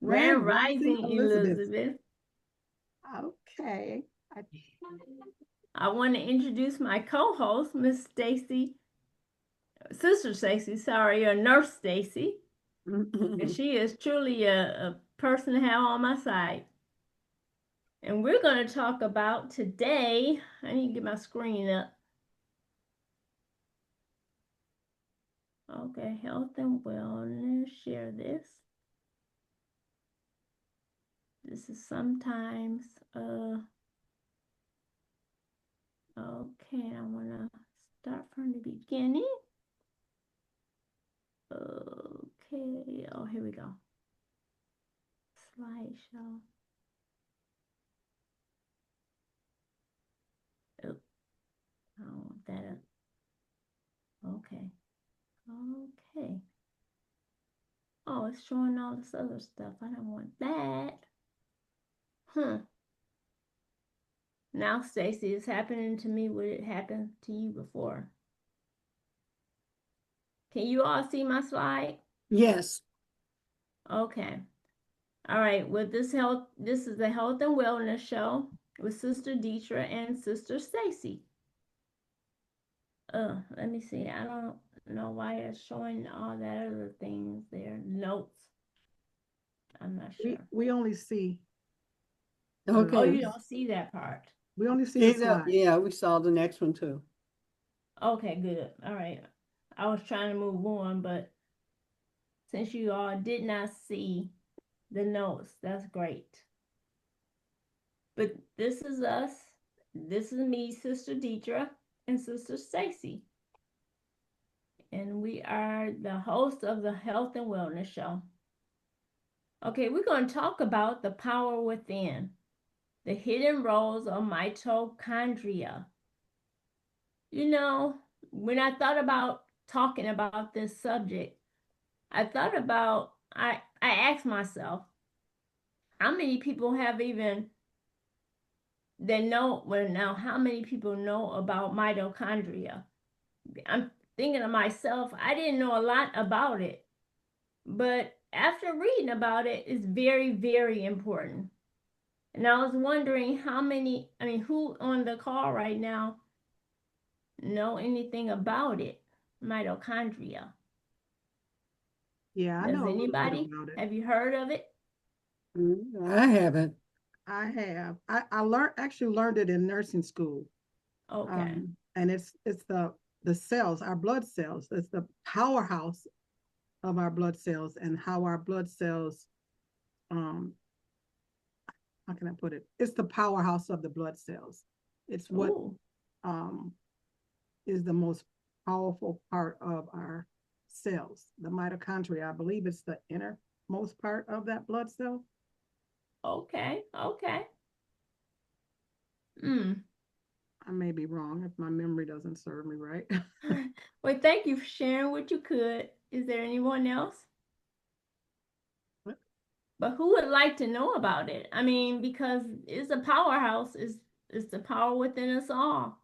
Grand Grand Rising, Rising, Elizabeth. Elizabeth. Okay. I want to introduce my co-host, Miss Stacy, Sister Stacy, sorry, or Nurse Stacy. And she is truly a person to have on my side. And we're going to talk about today, I need to get my screen up. Okay, health and wellness, share this. This is sometimes, okay, I want to start from the beginning. Okay, oh, here we go. Slideshow. Oh, I don't want that up. Okay. Okay. Oh, it's showing all this other stuff. I don't want that. Now, Stacy, it's happening to me what it happened to you before. Can you all see my slide? Yes. Okay. All right. With this is the health and wellness show with Sister Deitra and Sister Stacy. Let me see. I don't know why it's showing all that other things there. Notes. I'm not sure. We only see. Oh, Okay. you don't see that part. We only see the slide. Yeah, we saw the next one too. Okay, good. All right. I was trying to move on, but since you all did not see the notes, that's great. But this is us. This is me, Sister Deitra, and Sister Stacy. And we are the hosts of the Health and Wellness Show. Okay, we're going to talk about the power within, the hidden roles of mitochondria. You know, when I thought about talking about this subject, I asked myself, how many people have even, they know, well, now, how many people know about mitochondria? I'm thinking to myself, I didn't know a lot about it, but after reading about it, it's very, very important. And I was wondering who on the call right now know anything about it, mitochondria? Yeah, I Does know a little bit anybody? about it. Have you heard of it? I haven't. I have. I actually learned it in nursing school. Okay. And it's the cells, our blood cells. It's the powerhouse of our blood cells and how our blood cells, how can I put it? It's the powerhouse of the blood cells. It's what um, is the most powerful part of our cells. The mitochondria, I believe it's the innermost part of that blood cell. Okay. I may be wrong if my memory doesn't serve me right. Well, thank you for sharing what you could. Is there anyone else? But who would like to know about it? I mean, because it's a powerhouse, it's the power within us all.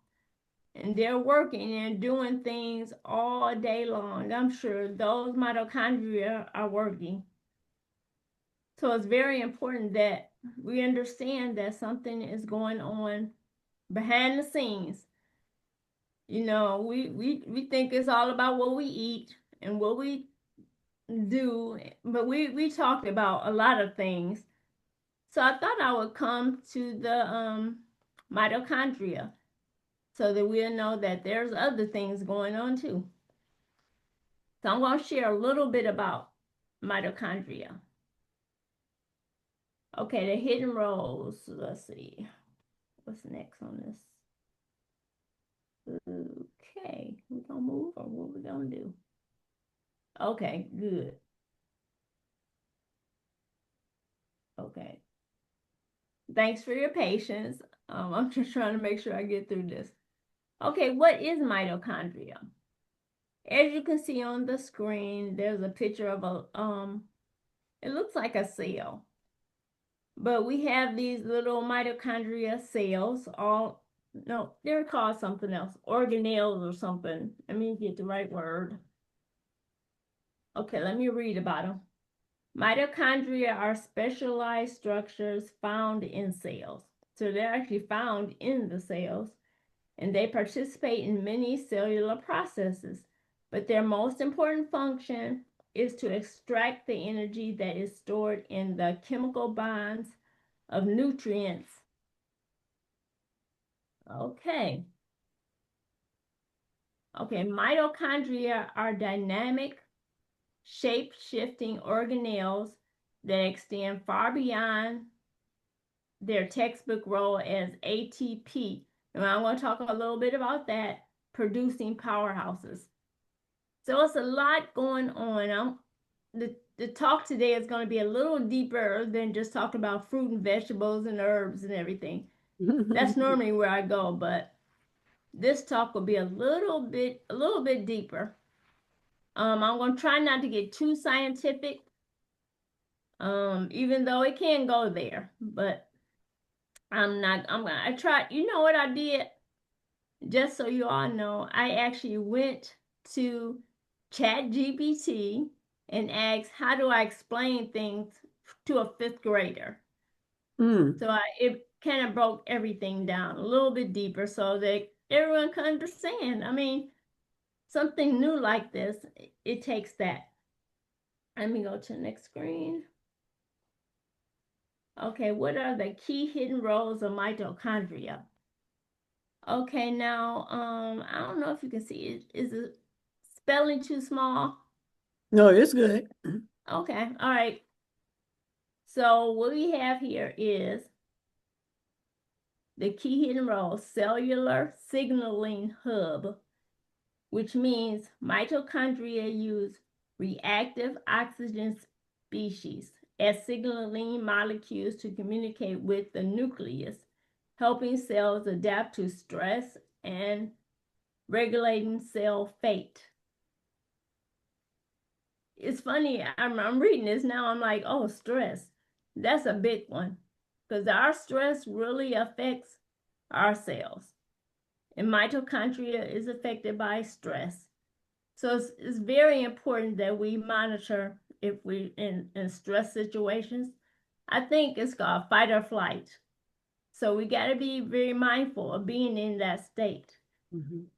And they're working and doing things all day long. I'm sure those mitochondria are working. So it's very important that we understand that something is going on behind the scenes. You know, we think it's all about what we eat and what we do, but we talked about a lot of things. So I thought I would come to the mitochondria so that we'll know that there's other things going on too. So I'm going to share a little bit about mitochondria. Okay, the hidden roles. Let's see. What's next on this? Okay, we gonna move or what we gonna do? Okay, good. Okay. Thanks for your patience. I'm just trying to make sure I get through this. Okay, what is mitochondria? As you can see on the screen, there's a picture of it looks like a cell. But we have these little mitochondria cells, no, they're called something else, organelles or something. Let me get the right word. Okay, let me read about them. Mitochondria are specialized structures found in cells. So they're actually found in the cells, and they participate in many cellular processes. But their most important function is to extract the energy that is stored in the chemical bonds of nutrients. Okay. Okay, mitochondria are dynamic, shape-shifting organelles that extend far beyond their textbook role as ATP. And I'm going to talk a little bit about that, producing powerhouses. So it's a lot going on. The talk today is going to be a little deeper than just talking about fruit and vegetables and herbs and everything. That's normally where I go, but this talk will be a little bit deeper. I'm going to try not to get too scientific, even though it can go there, but I tried, you know what I did? Just so you all know, I actually went to ChatGPT and asked, how do I explain things to a fifth grader? So it kind of broke everything down a little bit deeper so that everyone can understand. I mean, something new like this, it takes that. Let me go to the next screen. Okay, what are the key hidden roles of mitochondria? Okay, now, I don't know if you can see it. Is the spelling too small? No, it's good. Okay, all right. So what we have here is the key hidden role, cellular signaling hub, which means mitochondria use reactive oxygen species as signaling molecules to communicate with the nucleus, helping cells adapt to stress and regulating cell fate. It's funny, I'm reading this now, I'm like, oh, stress. That's a big one because our stress really affects our cells. And mitochondria is affected by stress. So it's very important that we monitor if we in stress situations. I think it's called fight or flight. So we got to be very mindful of being in that state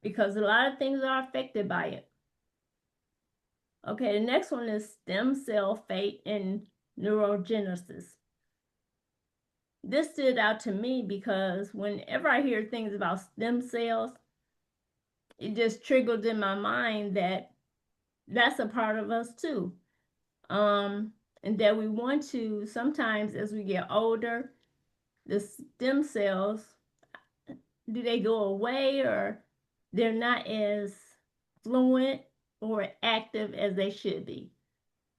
because a lot of things are affected by it. Okay, the next one is stem cell fate and neurogenesis. This stood out to me because whenever I hear things about stem cells, it just triggered in my mind that that's a part of us too. And that we want to, sometimes as we get older, the stem cells, do they go away or they're not as fluent or active as they should be?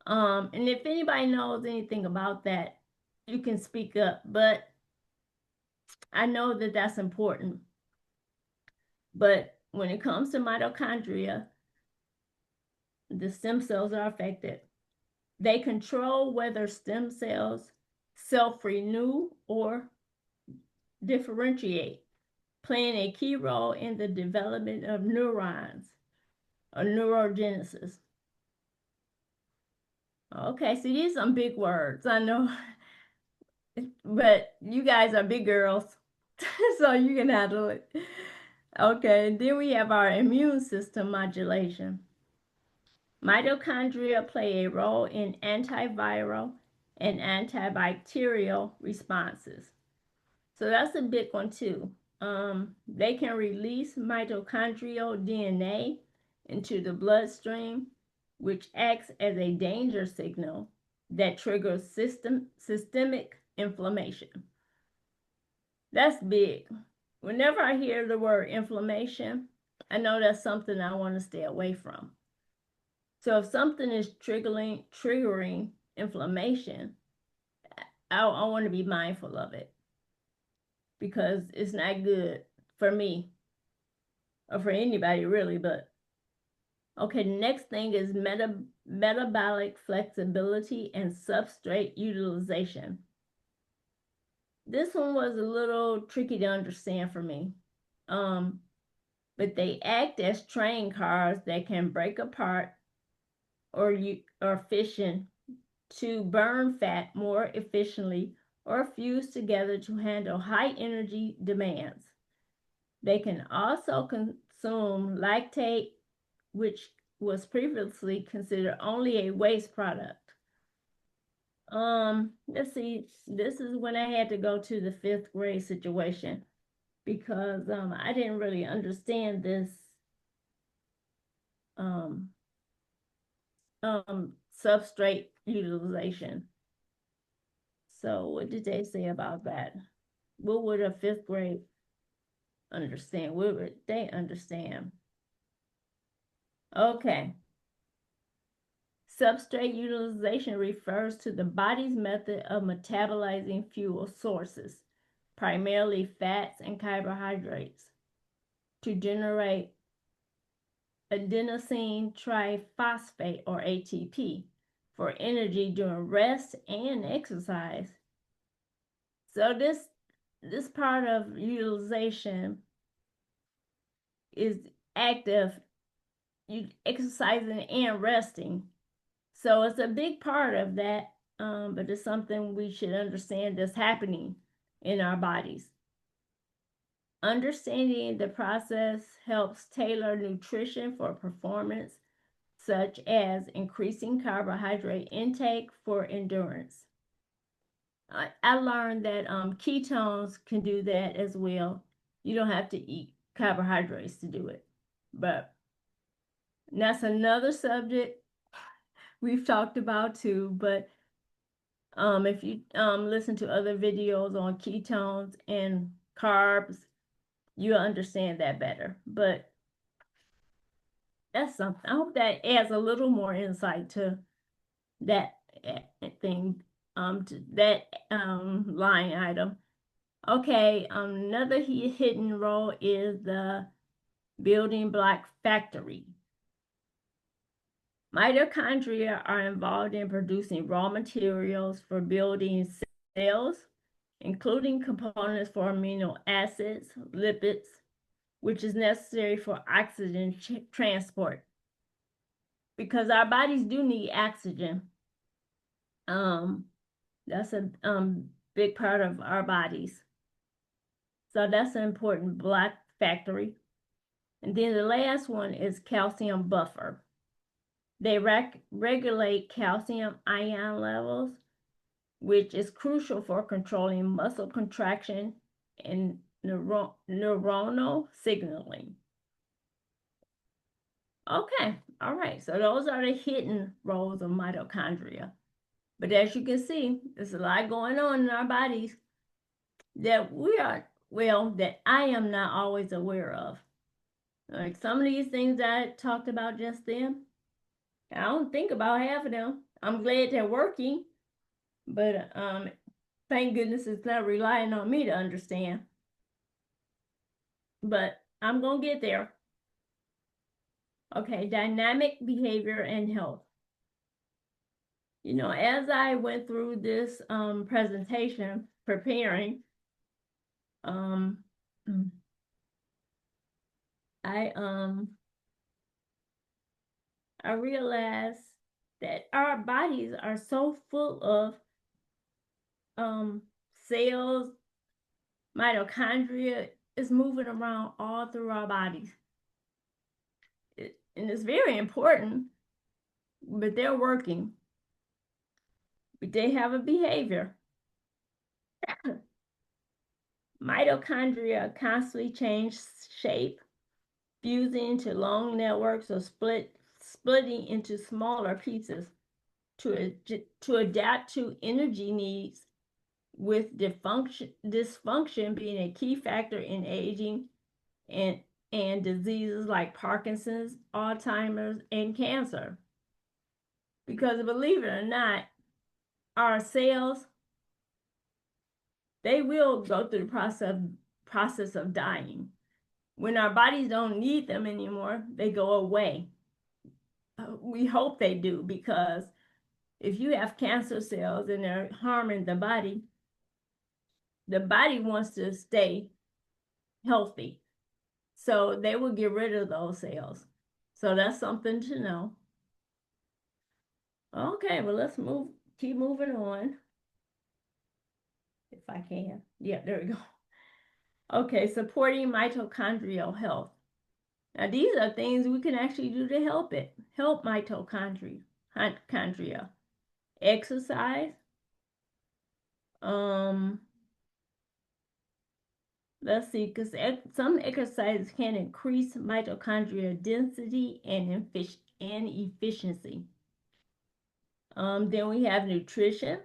And if anybody knows anything about that, you can speak up. But I know that that's important. But when it comes to mitochondria, the stem cells are affected. They control whether stem cells self-renew or differentiate, playing a key role in the development of neurons or neurogenesis. Okay, so these are some big words, I know, but you guys are big girls, so you can handle it. Okay, then we have our immune system modulation. Mitochondria play a role in antiviral and antibacterial responses. So that's a big one too. They can release mitochondrial DNA into the bloodstream, which acts as a danger signal that triggers systemic inflammation. That's big. Whenever I hear the word inflammation, I know that's something I want to stay away from. So if something is triggering inflammation, I want to be mindful of it because it's not good for me or for anybody really. But okay, the next thing is metabolic flexibility and substrate utilization. This one was a little tricky to understand for me. But they act as train cars that can break apart or fission to burn fat more efficiently or fuse together to handle high energy demands. They can also consume lactate, which was previously considered only a waste product. Let's see, this is when I had to go to the fifth grade situation because I didn't really understand this um, substrate utilization. So what did they say about that? What would a fifth grade understand? What would they understand? Okay. Substrate utilization refers to the body's method of metabolizing fuel sources, primarily fats and carbohydrates, to generate adenosine triphosphate or ATP for energy during rest and exercise. So this part of utilization is active, you exercising and resting. So it's a big part of that, but it's something we should understand that's happening in our bodies. Understanding the process helps tailor nutrition for performance, such as increasing carbohydrate intake for endurance. I learned that ketones can do that as well. You don't have to eat carbohydrates to do it. But that's another subject we've talked about too. But if you listen to other videos on ketones and carbs, you'll understand that better. But that's something. I hope that adds a little more insight to that thing, to that line item. Okay, another hidden role is the building block factory. Mitochondria are involved in producing raw materials for building cells, including components for amino acids, lipids, which is necessary for oxygen transport. Because our bodies do need oxygen. That's a big part of our bodies. So that's an important block factory. And then the last one is calcium buffer. They regulate calcium ion levels, which is crucial for controlling muscle contraction and neuronal signaling. Okay, all right, so those are the hidden roles of mitochondria. But as you can see, there's a lot going on in our bodies that that I am not always aware of. Like some of these things I talked about just then, I don't think about half of them. I'm glad they're working, but thank goodness it's not relying on me to understand. But I'm gonna get there. Okay, dynamic behavior and health. You know, as I went through this presentation, preparing, um, I I realized that our bodies are so full of cells, mitochondria is moving around all through our bodies. And it's very important, but they're working. But they have a behavior. Mitochondria constantly change shape, fusing into long networks or splitting into smaller pieces to adapt to energy needs, with dysfunction being a key factor in aging and diseases like Parkinson's, Alzheimer's, and cancer. Because believe it or not, our cells, they will go through the process of dying. When our bodies don't need them anymore, they go away. We hope they do, because if you have cancer cells and they're harming the body wants to stay healthy. So they will get rid of those cells. So that's something to know. Okay, well, let's move keep moving on. If I can. Yeah, there we go. Okay, supporting mitochondrial health. Now, these are things we can actually do to help mitochondria. Exercise. Um, let's see, because some exercises can increase mitochondrial density and efficiency. Then we have nutrition,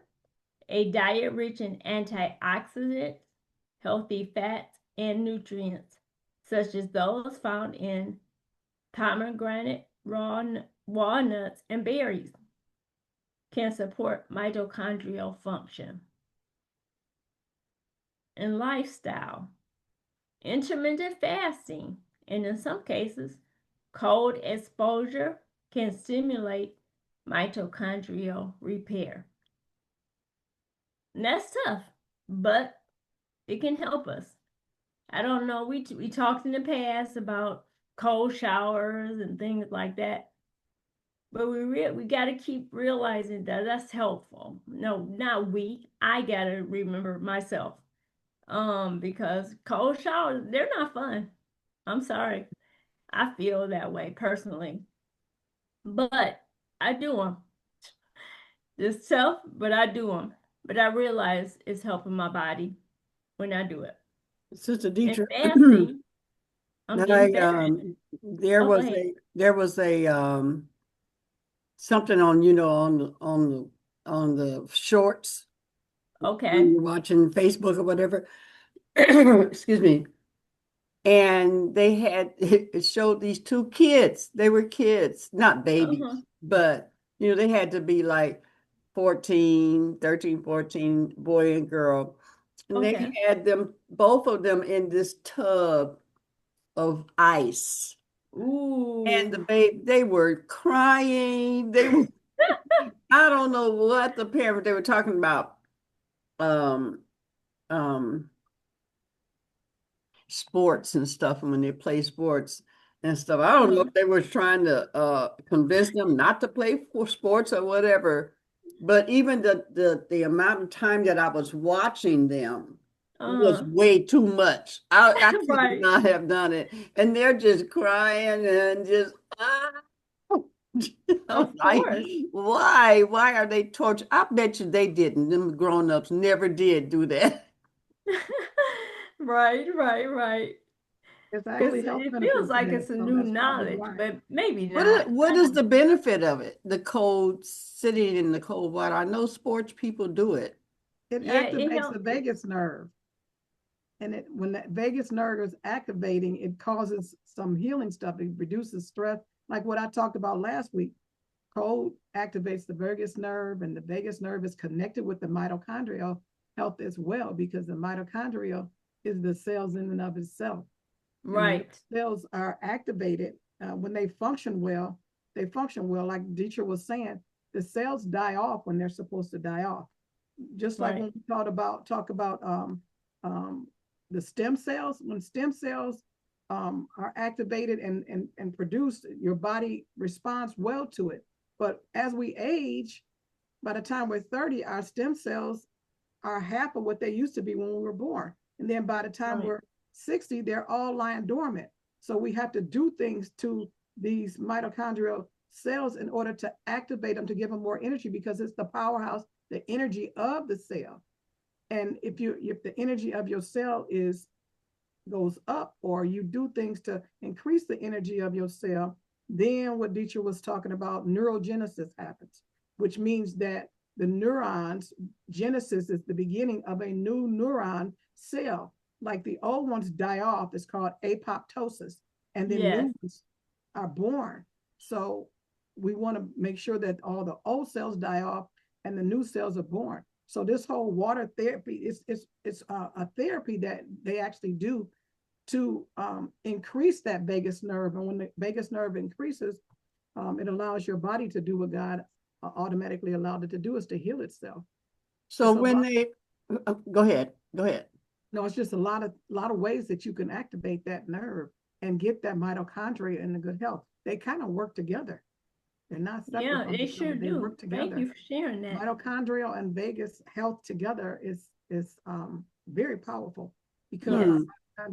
a diet rich in antioxidants, healthy fats, and nutrients, such as those found in pomegranate, walnuts, and berries, can support mitochondrial function. And lifestyle, intermittent fasting, and in some cases, cold exposure can stimulate mitochondrial repair. And that's tough, but it can help us. I don't know. We talked in the past about cold showers and things like that, but we got to keep realizing that that's helpful. No, not we. I got to remember myself, because cold showers, they're not fun. I'm sorry. I feel that way personally, but I do them. It's tough, but I do them. But I realize it's helping my body when I do it. Sister And Deitra, fasting, I'm getting I better at it. there Oh, go was ahead. a something on on the shorts when Okay. you're watching Facebook or whatever. Excuse me. And they had it showed these two kids. They were kids, not Uh-huh. babies, but they had to be like 14, 13, 14, boy and girl. And they Okay. had them, both of them, in this tub of ice. And the Ooh. baby, they were crying. They were, I don't know what the parent they were talking about. Um, um, Sports and stuff, and when they play sports and stuff. I don't know Uh-huh. if they were trying to convince them not to play for sports or whatever. But even the amount of time that I was watching them was Uh-huh. way too much. I could Right. not have done it. And they're just crying and just I was Of like, course. why? Why are they tortured? I bet you they didn't. Them grown-ups never did do that. Right, right, right. There's Because actually health it feels benefits to like that, it's a so new that's probably knowledge, why. but maybe What is, not. what I is don't. the benefit of it? The cold, sitting in the cold water. I know sports people do it. It Yeah, it activates the helps. vagus nerve. And when that vagus nerve is activating, it causes some healing stuff. It reduces stress, like what I talked about last week. Cold activates the vagus nerve, and the vagus nerve is connected with the mitochondrial health as well, because the mitochondrial is the cells in and of itself. And when Right, cells are activated, when they function well, like Deitra was saying, the cells die off when they're supposed to die off. Just like right, when we talk about um, the stem cells, when stem cells are activated and produced, your body responds well to it. But as we age, by the time we're 30, our stem cells are half of what they used to be when we were born. And then by the time right, we're 60, they're all lying dormant. So we have to do things to these mitochondrial cells in order to activate them, to give them more energy, because it's the powerhouse, the energy of the cell. And if the energy of your cell goes up, or you do things to increase the energy of your cell, then what Deitra was talking about, neurogenesis happens, which means that the neurons, genesis is the beginning of a new neuron cell. Like the old ones die off, it's called apoptosis, and then yes, new ones are born. So we want to make sure that all the old cells die off and the new cells are born. So this whole water therapy is a therapy that they actually do to increase that vagus nerve. And when the vagus nerve increases, it allows your body to do what God automatically allowed it to do, is to heal itself. So It's a when lot. they go ahead, go ahead. No, it's just a lot of ways that you can activate that nerve and get that mitochondria in the good health. They kind of work together. They're not separate Yeah, from they each other. sure They do. work Thank together. you for sharing that. Mitochondrial and vagus health together is very powerful because Yes, Hmm.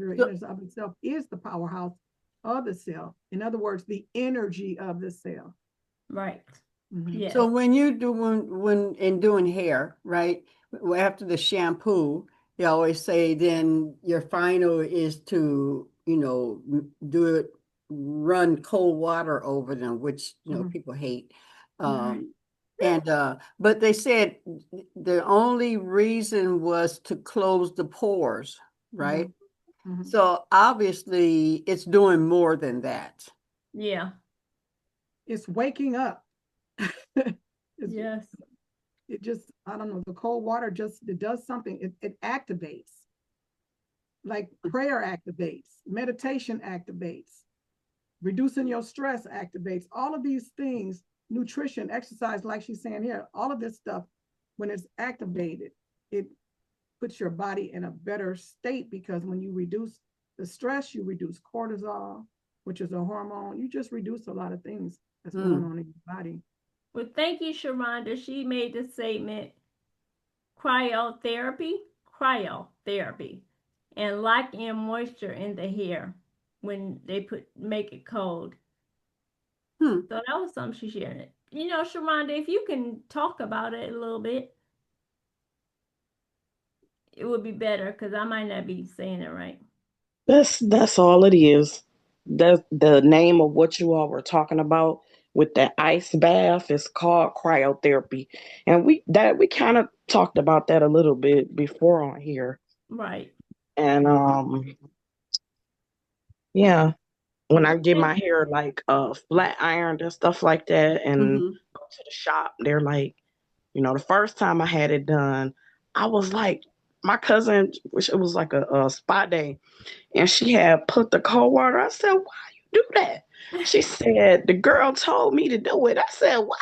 mitochondria in So, and of itself is the powerhouse of the cell. In other words, the energy of the cell. right. Mhm. so Yes, when you do when in doing hair, right? After the shampoo, they always say then your final is to, do it, run cold water over them, which Mhm. people hate. right. Um, and but they said the only reason was to close the pores, right? Mhm. Mhm. So obviously it's doing more than that. Yeah, It's waking up. it's, yes, it just, I don't know, the cold water just, it does something. It activates, like prayer activates, meditation activates, reducing your stress activates. All of these things, nutrition, exercise, like she's saying here, all of this stuff, when it's activated, it puts your body in a better state, because when you reduce the stress, you reduce cortisol, which is a hormone. You just reduce a lot of things that's going Mm. on in your body. well, thank you, Sharonda. She made the statement cryotherapy, cryotherapy, and lock in moisture in the hair when they make it cold. Hmm. So that was something she shared. Sharonda, if you can talk about it a little bit, it would be better because I might not be saying it right. That's all it is. The name of what you all were talking about with that ice bath is called cryotherapy. And we kind of talked about that a little bit before on here. Right. And yeah, when I Well, get my hair like flat ironed and stuff like that and Hmm. go to the shop, they're like, the first time I had it done, I was like, my cousin, which it was like a spa day, and she had put the cold water. I said, "Why you do that?" She said, "The girl told me to do it." I said, "What?"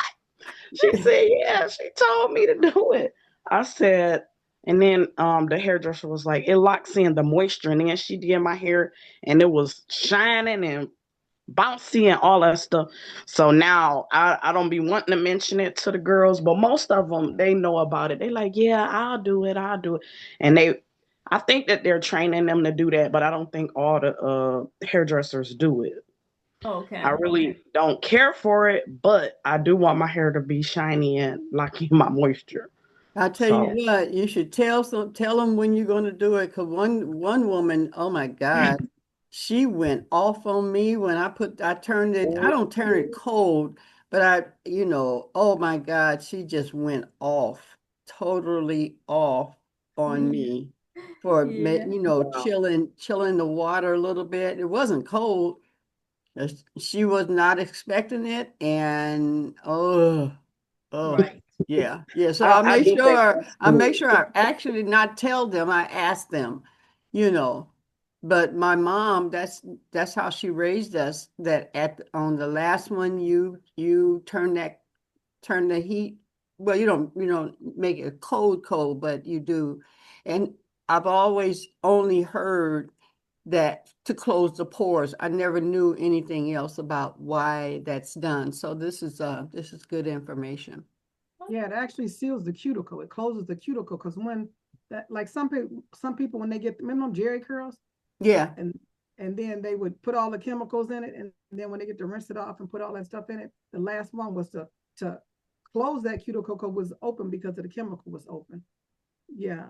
She said, "Yeah, she told me to do it." I said, and then the hairdresser was like, "It locks in the moisture," and then she did my hair, and it was shining and bouncy and all that stuff. So now I don't be wanting to mention it to the girls, but most of them they know about it. They like, yeah, I'll do it, and I think that they're training them to do that, but I don't think all the hairdressers do it. I okay. really don't care for it, but I do want my hair to be shiny and locking my moisture. I tell you So Yeah. what, you should tell them when you're going to do it. Because one woman, oh my God, she went off on me when I turned it. I don't turn it cold, but oh my God, she just went off, totally off on me for Yeah. wow. chilling the water a little bit. It wasn't cold. She was not expecting it, and oh, Right. yeah, yeah. So I do think that's I make good. sure I actually not tell them. I ask them, you know. But my mom, that's how she raised us. That on the last one, you turn the heat. Well, you don't make it cold, but you do. And I've always only heard that to close the pores. I never knew anything else about why that's done. So this is good information. Yeah, it actually seals the cuticle. It closes the cuticle, because when that, like some people when they get, remember Jerry curls, Yeah. and then they would put all the chemicals in it, and then when they get to rinse it off and put all that stuff in it, the last one was to close that cuticle, was open because of the chemical was open. Yeah.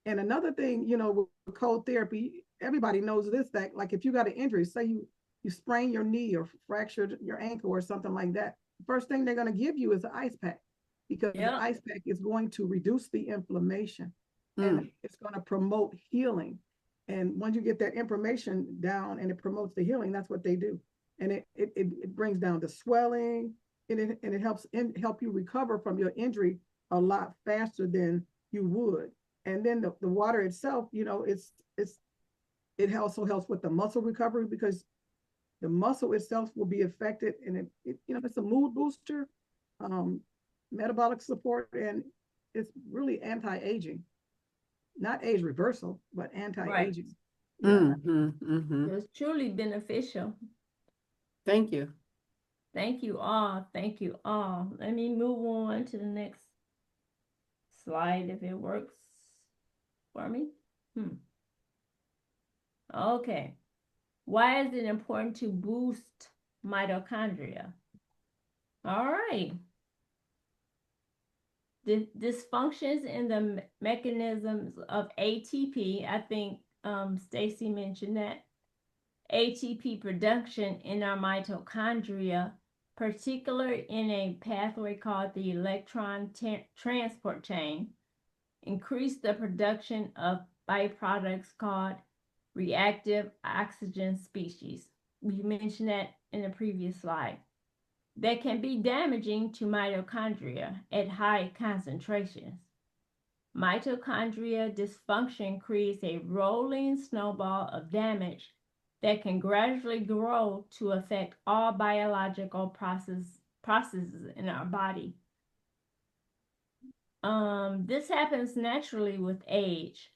And another thing, with cold therapy, everybody knows this, that like if you got an injury, say you sprain your knee or fractured your ankle or something like that, the first thing they're going to give you is an ice pack, because the Yep. ice pack is going to reduce the inflammation, and Mm. it's going to promote healing. And once you get that information down and it promotes the healing, that's what they do. And it brings down the swelling, and it help you recover from your injury a lot faster than you would. And then the water itself, it also helps with the muscle recovery, because the muscle itself will be affected, and it's a mood booster, um, metabolic support, and it's really anti-aging, not age reversal, but Right. anti-aging. Yeah. Mm-hmm. Mm-hmm. It's truly beneficial. Thank you. Thank you all. Thank you all. Let me move on to the next slide if it works for me. Okay. Why is it important to boost mitochondria? All right. The dysfunctions in the mechanisms of ATP, I think Stacy mentioned that. ATP production in our mitochondria, particularly in a pathway called the electron transport chain, increase the production of byproducts called reactive oxygen species. We mentioned that in the previous slide. That can be damaging to mitochondria at high concentrations. Mitochondria dysfunction creates a rolling snowball of damage that can gradually grow to affect all biological processes in our body. This happens naturally with age,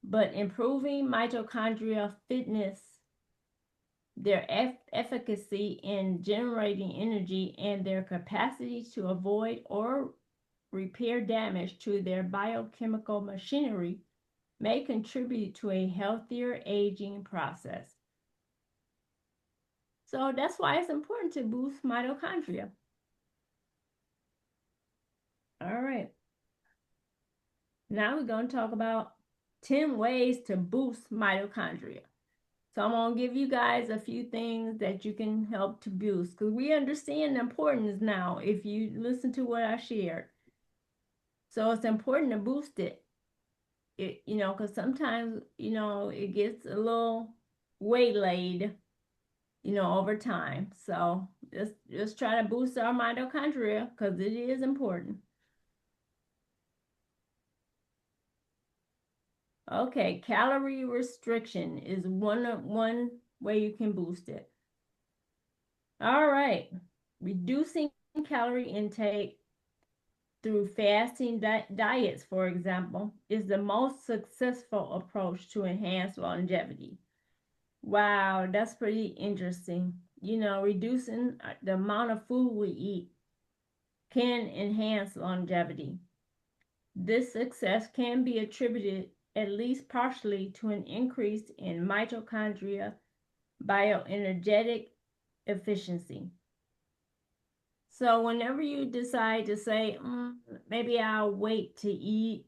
but improving mitochondrial fitness, their efficacy in generating energy, and their capacity to avoid or repair damage to their biochemical machinery may contribute to a healthier aging process. So that's why it's important to boost mitochondria. All right. Now we're going to talk about 10 ways to boost mitochondria. So I'm going to give you guys a few things that you can help to boost, because we understand the importance now if you listen to what I shared. So it's important to boost it. Because sometimes, it gets a little waylaid, over time. So just try to boost our mitochondria because it is important. Okay, calorie restriction is one way you can boost it. All right, reducing calorie intake through fasting diets, for example, is the most successful approach to enhance longevity. Wow, that's pretty interesting. Reducing the amount of food we eat can enhance longevity. This success can be attributed at least partially to an increase in mitochondria bioenergetic efficiency. So whenever you decide to say, maybe I'll wait to eat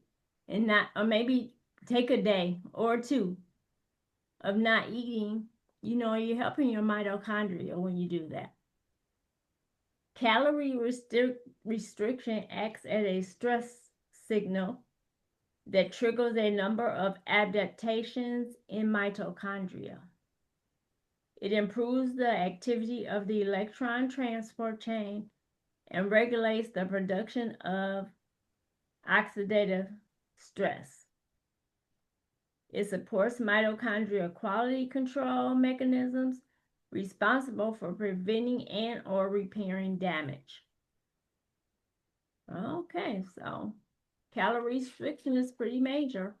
and not, or maybe take a day or two of not eating, you're helping your mitochondria when you do that. Calorie restriction acts as a stress signal that triggers a number of adaptations in mitochondria. It improves the activity of the electron transport chain and regulates the production of oxidative stress. It supports mitochondrial quality control mechanisms responsible for preventing and or repairing damage. Okay, so calorie restriction is pretty major.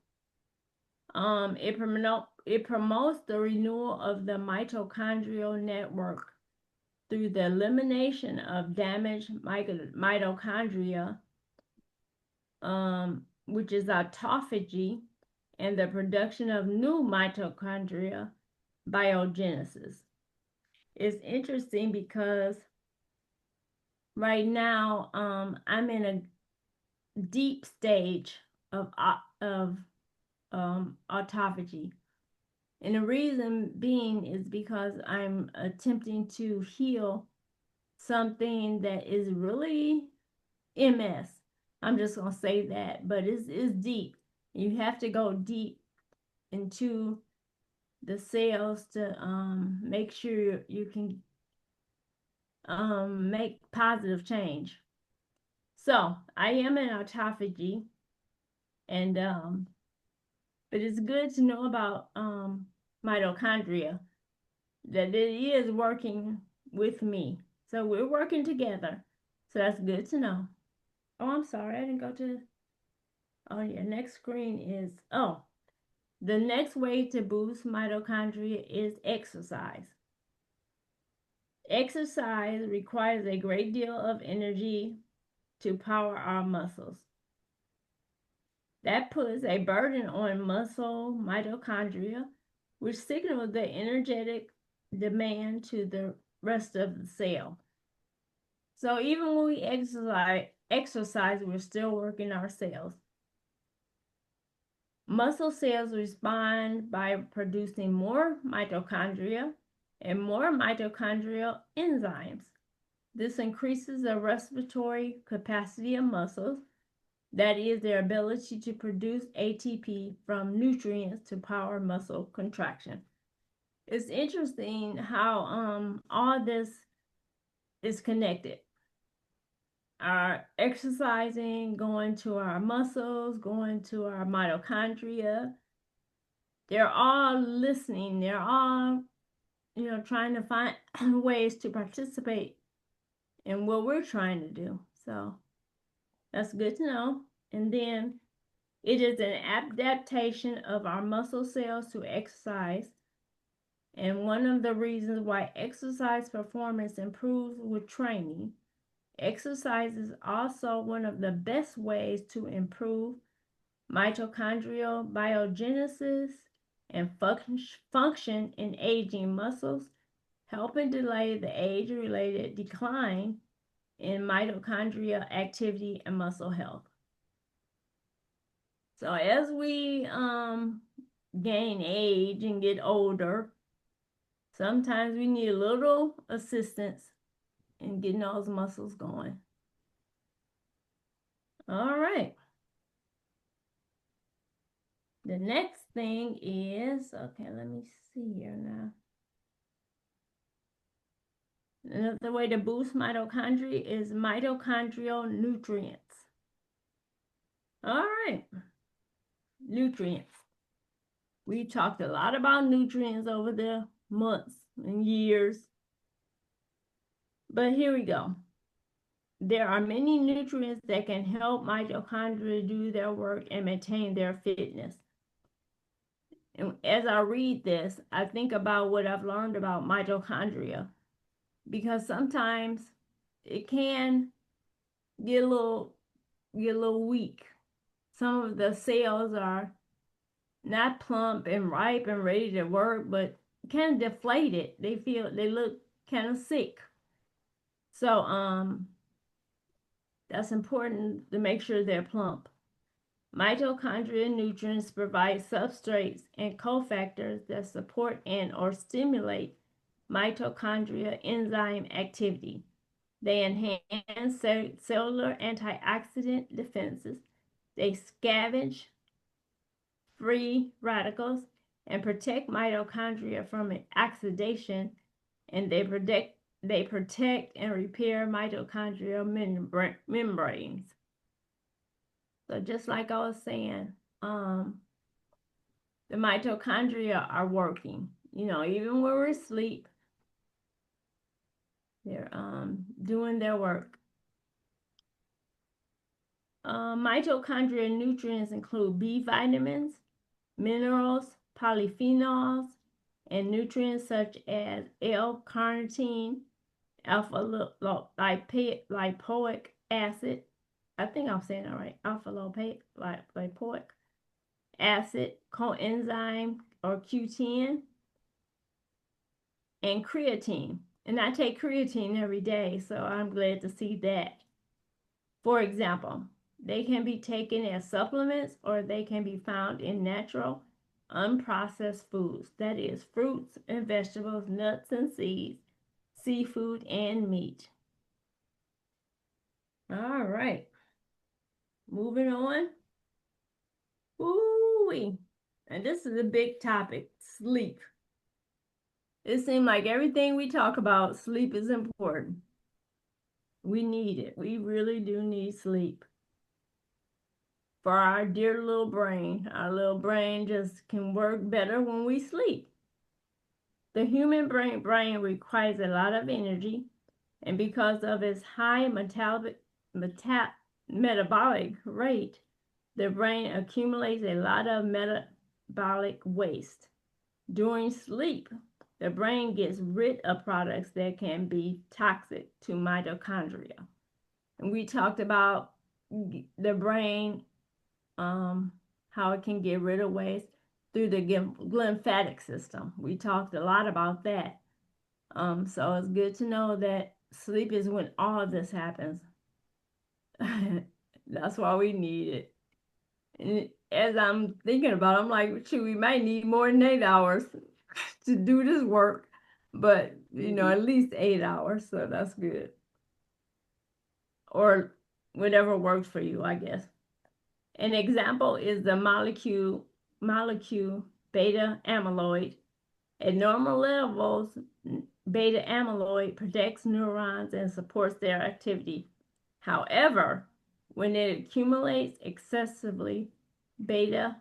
It promotes the renewal of the mitochondrial network through the elimination of damaged mitochondria, which is autophagy, and the production of new mitochondria, biogenesis. It's interesting because right now I'm in a deep stage of autophagy. And the reason being is because I'm attempting to heal something that is really MS. I'm just going to say that, but it's deep. You have to go deep into the cells to make sure you can make positive change. So I am in autophagy, and but it's good to know about mitochondria, that it is working with me. So we're working together. So that's good to know. Oh, I'm sorry, I didn't go to. Oh, yeah, next screen is, the next way to boost mitochondria is exercise. Exercise requires a great deal of energy to power our muscles. That puts a burden on muscle mitochondria, which signals the energetic demand to the rest of the cell. So even when we exercise, we're still working our cells. Muscle cells respond by producing more mitochondria and more mitochondrial enzymes. This increases the respiratory capacity of muscles, that is, their ability to produce ATP from nutrients to power muscle contraction. It's interesting how all this is connected. Our exercising, going to our muscles, going to our mitochondria, they're all listening. They're all, trying to find ways to participate in what we're trying to do. So that's good to know. And then it is an adaptation of our muscle cells to exercise. And one of the reasons why exercise performance improves with training. Exercise is also one of the best ways to improve mitochondrial biogenesis and function in aging muscles, helping delay the age-related decline in mitochondrial activity and muscle health. So as we gain age and get older, sometimes we need a little assistance in getting those muscles going. All right. The next thing is, okay, let me see here now. Another way to boost mitochondria is mitochondrial nutrients. All right. Nutrients. We talked a lot about nutrients over the months and years. But here we go. There are many nutrients that can help mitochondria do their work and maintain their fitness. And as I read this, I think about what I've learned about mitochondria, because sometimes it can get a little weak. Some of the cells are not plump and ripe and ready to work, but kind of deflated. They look kind of sick. So that's important to make sure they're plump. Mitochondrial nutrients provide substrates and cofactors that support and or stimulate mitochondria enzyme activity. They enhance cellular antioxidant defenses. They scavenge free radicals and protect mitochondria from oxidation, and they protect and repair mitochondrial membranes. So just like I was saying, the mitochondria are working. Even when we're asleep, they're doing their work. Mitochondrial nutrients include B vitamins, minerals, polyphenols, and nutrients such as L-carnitine, alpha-lipoic acid. I think I'm saying that right. Alpha-lipoic acid, coenzyme or Q10, and creatine. And I take creatine every day, so I'm glad to see that. For example, they can be taken as supplements or they can be found in natural, unprocessed foods. That is, fruits and vegetables, nuts and seeds, seafood and meat. All right. Moving on. Ooh-wee. And this is a big topic, sleep. It seems like everything we talk about, sleep is important. We need it. We really do need sleep. For our dear little brain. Our little brain just can work better when we sleep. The human brain requires a lot of energy, and because of its high metabolic rate, the brain accumulates a lot of metabolic waste. During sleep, the brain gets rid of products that can be toxic to mitochondria. And we talked about the brain, how it can get rid of waste through the lymphatic system. We talked a lot about that. So it's good to know that sleep is when all this happens. That's why we need it. And as I'm thinking about it, I'm like, shoot, we might need more than 8 hours to do this work, but at least 8 hours, so that's good. Or whatever works for you, I guess. An example is the molecule beta amyloid. At normal levels, beta amyloid protects neurons and supports their activity. However, when it accumulates excessively, beta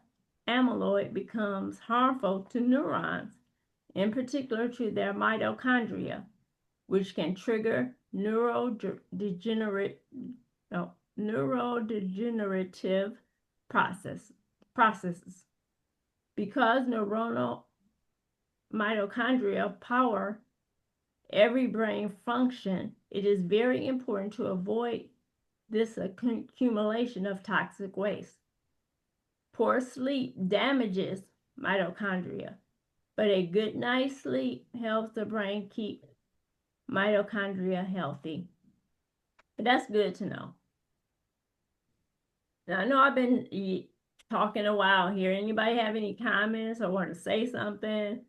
amyloid becomes harmful to neurons, in particular to their mitochondria, which can trigger neurodegenerative processes. Because neuronal mitochondria power every brain function, it is very important to avoid this accumulation of toxic waste. Poor sleep damages mitochondria, but a good night's sleep helps the brain keep mitochondria healthy. But that's good to know. Now, I know I've been talking a while here. Anybody have any comments or want to say something?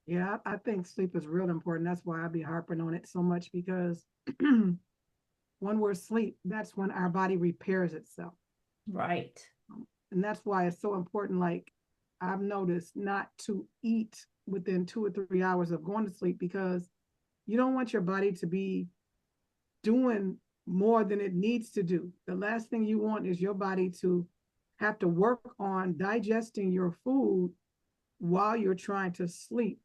Yeah, I think sleep is real important. That's why I be harping on it so much, because when we're asleep, that's when our body repairs itself. Right. And that's why it's so important. Like, I've noticed not to eat within 2 or 3 hours of going to sleep, because you don't want your body to be doing more than it needs to do. The last thing you want is your body to have to work on digesting your food while you're trying to sleep.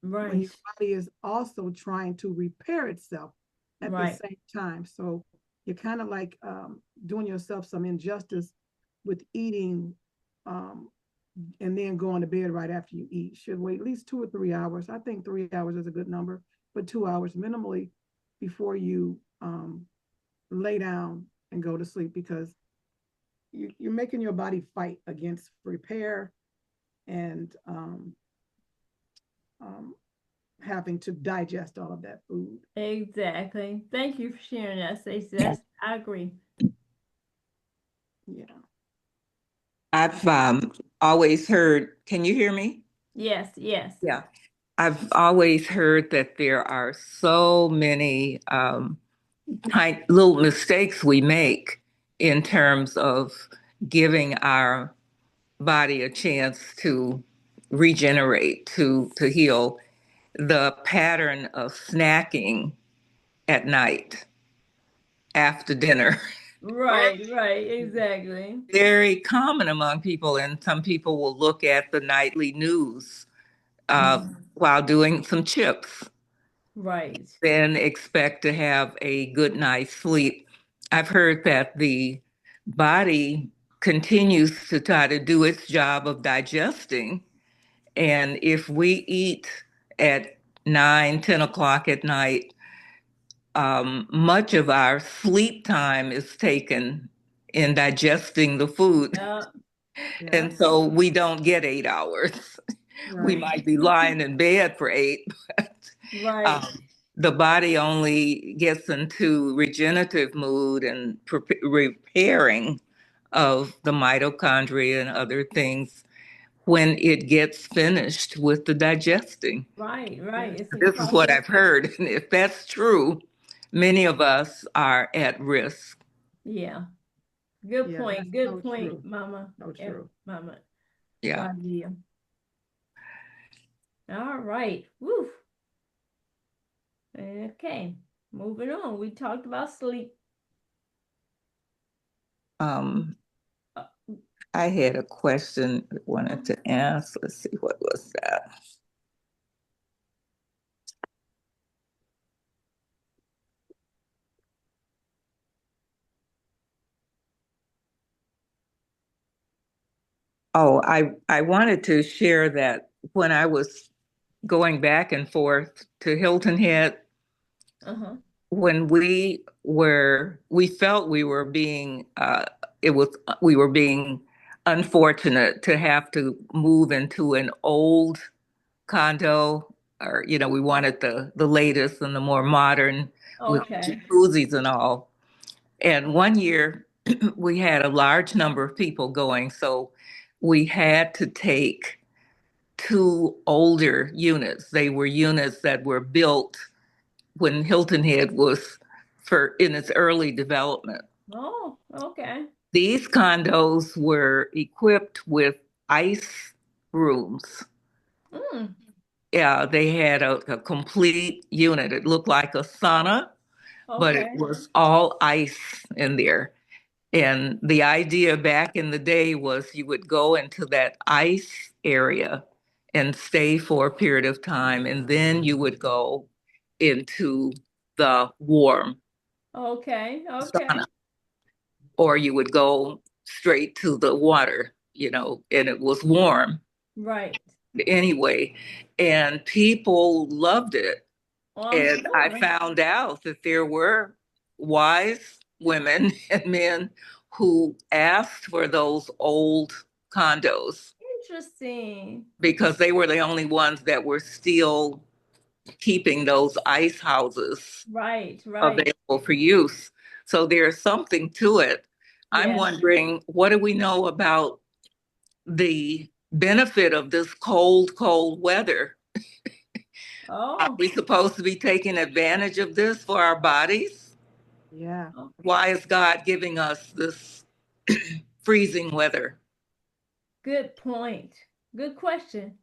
Right. When your body is also trying to repair itself at Right. the same time. So you're kind of like doing yourself some injustice with eating and then going to bed right after you eat. Should wait at least 2 or 3 hours. I think 3 hours is a good number, but 2 hours minimally before you lay down and go to sleep, because you're making your body fight against repair and having to digest all of that food. Exactly. Thank you for sharing that, Stacey. I agree. Yeah. I've always heard, can you hear me? Yes, yes. Yeah. I've always heard that there are so many tiny little mistakes we make in terms of giving our body a chance to regenerate, to heal. The pattern of snacking at night after dinner. Right, right, exactly. Very common among people, and some people will look at the nightly news while doing some chips, Right. then expect to have a good night's sleep. I've heard that the body continues to try to do its job of digesting. And if we eat at 9, 10 o'clock at night, much of our sleep time is taken in digesting the food. Yeah. And Yeah. so we don't get 8 hours. We Right. might be lying in bed for 8, but Right. um, the body only gets into regenerative mood and repairing of the mitochondria and other things when it gets finished with the digesting. Right, right. Yes. It's a This is what process. I've heard. And if that's true, many of us are at risk. Yeah. Good Yeah, that's point. Good so point, true. Mama. So true. Mama. Yeah. Claudia. All right. Woo. Okay. Moving on. We talked about sleep. Um, Uh, I had a question I wanted to ask. Let's see, what was that? Oh, I wanted to share that when I was going back and forth to Hilton Head Uh-huh. when we felt we were being we were being unfortunate to have to move into an old condo, or we wanted the latest and the more modern with Okay. jacuzzis and all. And one year we had a large number of people going, so we had to take two older units. They were units that were built when Hilton Head was in its early development. Oh, okay. These condos were equipped with ice rooms. Mm, Yeah, they had a complete unit. It looked like a sauna, but it okay. was all ice in there. And the idea back in the day was you would go into that ice area and stay for a period of time, and then you would go into the warm Okay. Okay. sauna, or you would go straight to the water, and it was warm Right. anyway. And people loved it. Oh, I'm And I sure. found out that there were wise women and men who asked for those old condos Interesting. because they were the only ones that were still keeping those ice houses Right. Right. available for use. So there's something to it. I'm Yes. wondering, what do we know about the benefit of this cold, cold weather? Are Oh. we supposed to be taking advantage of this for our bodies? Yeah. Oh, Why is God giving us this freezing weather? good point. Good question.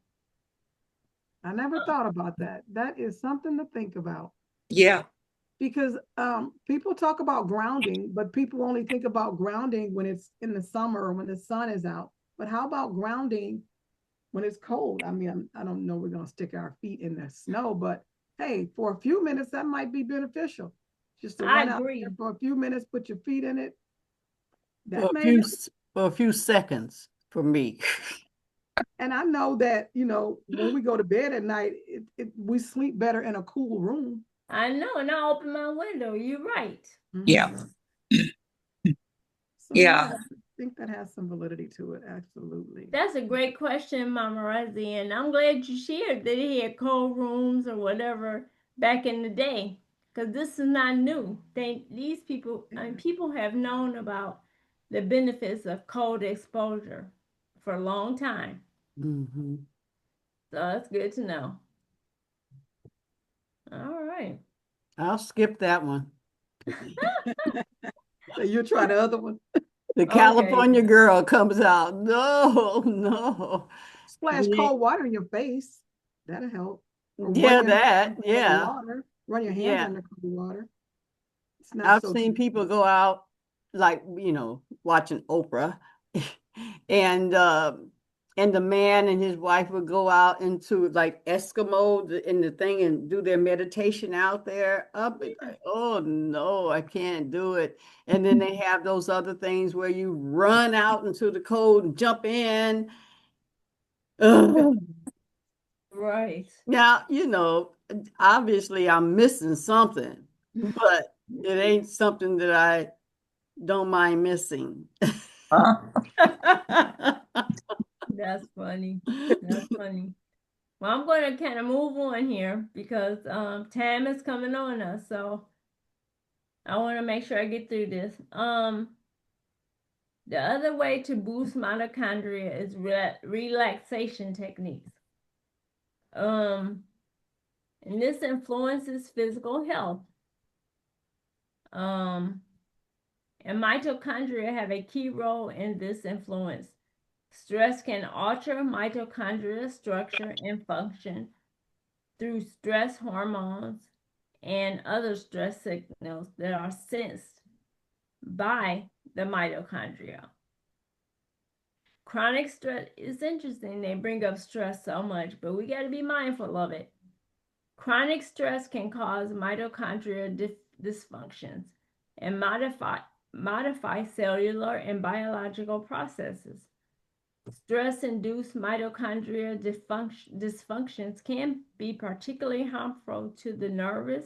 I never thought about that. That is something to think about Yeah, because people talk about grounding, but people only think about grounding when it's in the summer or when the sun is out. But how about grounding when it's cold? I mean, I don't know we're going to stick our feet in the snow, but hey, for a few minutes, that might be beneficial. Just to I run out agree. there for a few minutes, put your feet in it. For That a may few help. for a few seconds for me. And I know that, when we go to bed at night, we sleep better in a cool room. I know. And I open my window. You're right. yeah, Mhm. So yeah, yeah, I think that has some validity to it. Absolutely. That's a great question, Mama Rosie. And I'm glad you shared that he had cold rooms or whatever back in the day. Because this is not new. These people, and people have known about the benefits of cold exposure for a long time. Hmm. So that's good to know. All right. I'll skip that one. So you try the other one. The Okay. California girl comes out. No, no. Splash Yeah, cold water in your face. That'll help. Or run yeah, your hands that, under cold yeah, water. Run your hands yeah. under cold water. It's not I've so seen people dangerous. go out like, watching Oprah and the man and his wife would go out into like Eskimo in the thing and do their meditation out there. Up, like, oh no, I can't do it. And then they have those other things where you run out into the cold and jump in. Ugh. Right. Now, obviously I'm missing something, but it ain't something that I don't mind missing. That's funny. That's funny. Well, I'm going to kind of move on here because time is coming on us. So I want to make sure I get through this. The other way to boost mitochondria is relaxation techniques. Um, and this influences physical health. Um, and mitochondria have a key role in this influence. Stress can alter mitochondria structure and function through stress hormones and other stress signals that are sensed by the mitochondria. Chronic stress is interesting. They bring up stress so much, but we got to be mindful of it. Chronic stress can cause mitochondrial dysfunctions and modify cellular and biological processes. Stress-induced mitochondrial dysfunctions can be particularly harmful to the nervous,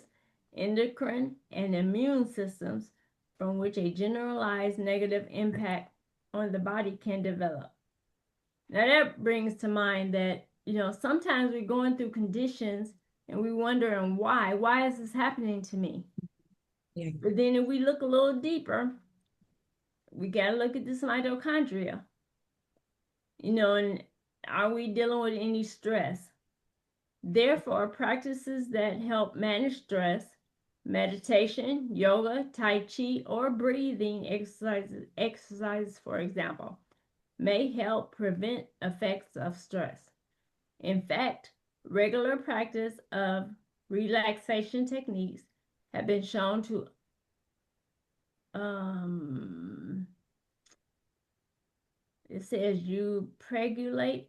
endocrine, and immune systems, from which a generalized negative impact on the body can develop. Now that brings to mind that, sometimes we're going through conditions and we're wondering why. Why is this happening to me? Yeah. But then if we look a little deeper, we got to look at this mitochondria. And are we dealing with any stress? Therefore, practices that help manage stress, meditation, yoga, tai chi, or breathing exercises, for example, may help prevent effects of stress. In fact, regular practice of relaxation techniques have been shown to it says you upregulate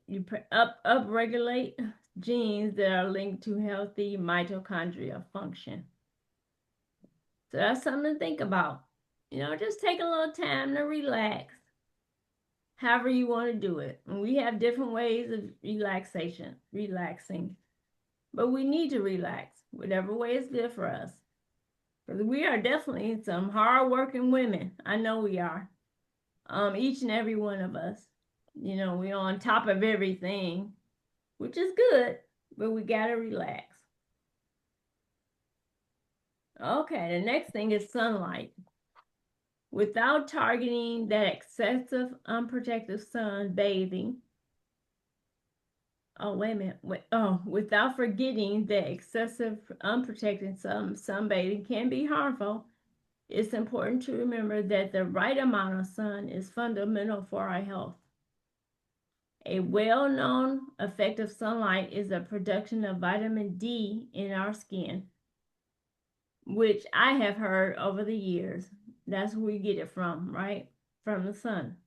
genes that are linked to healthy mitochondrial function. So that's something to think about. Just take a little time to relax, however you want to do it. And we have different ways of relaxing. But we need to relax, whatever way is good for us. Because we are definitely some hard-working women. I know we are. Each and every one of us. We're on top of everything, which is good, but we gotta relax. Okay, the next thing is sunlight. Without targeting that excessive unprotected sun bathing, without forgetting that excessive unprotected sunbathing can be harmful, it's important to remember that the right amount of sun is fundamental for our health. A well-known effect of sunlight is the production of vitamin D in our skin, which I have heard over the years. That's where we get it from, right? From the sun.